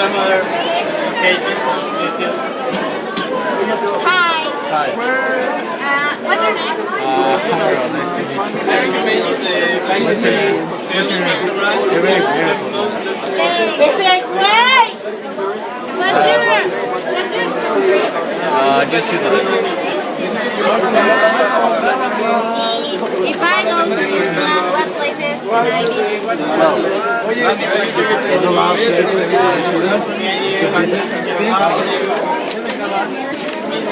Some other occasions in New Zealand. Hi. Hi. What's your name? Hello, nice to meet you. What's your name? You're very beautiful. What's your country? New Zealand. If I go to New Zealand, what places can I visit? Well, there's a lot of places in New Zealand to visit.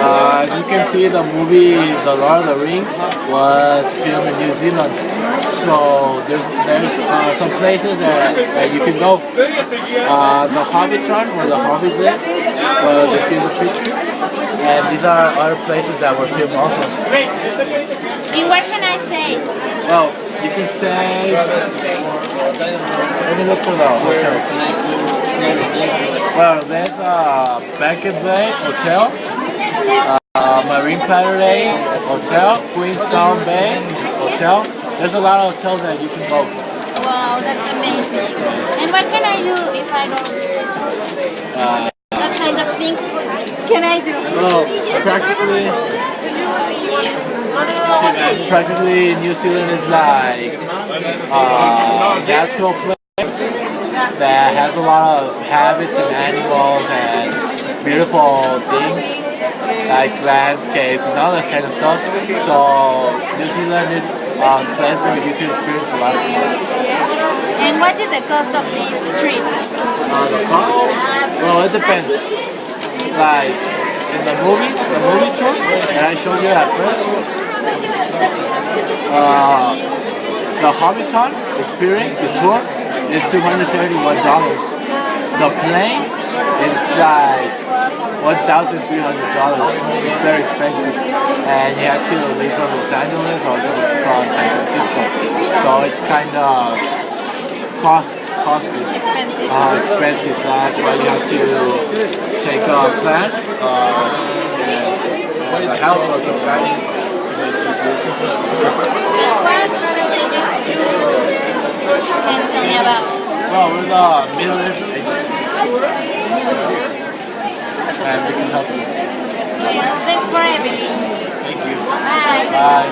As you can see, the movie The Lord of the Rings was filmed in New Zealand. So there's some places that you can go. The Hobbitron or the Hobbit place, where they film the picture. And these are other places that were filmed also. And where can I stay? Well, you can stay. Let me look for the hotels. Well, there's a Banquet Bay Hotel, Marine Paradise Hotel, Queenstown Bay Hotel. There's a lot of hotels that you can go. Wow, that's amazing. And what can I do if I go? What kind of things can I do? Well, practically New Zealand is like a natural place that has a lot of habits and animals and beautiful things like landscapes and all that kind of stuff. So New Zealand is a place where you can experience a lot of things. And what is the cost of this trip? The cost? Well, it depends. Like in the movie tour that I showed you at first, the Hobbiton experience, the tour, is $271. The plane is like $1,300. It's very expensive, and you have to leave from Los Angeles or from San Francisco. So it's kind of costly. Expensive. Expensive. That's why you have to take a plan and the help of some guys. What travel agents you can tell me about? Well, we're the Middle East agency, and we can help you. Well, thanks for everything. Thank you. Bye. Bye.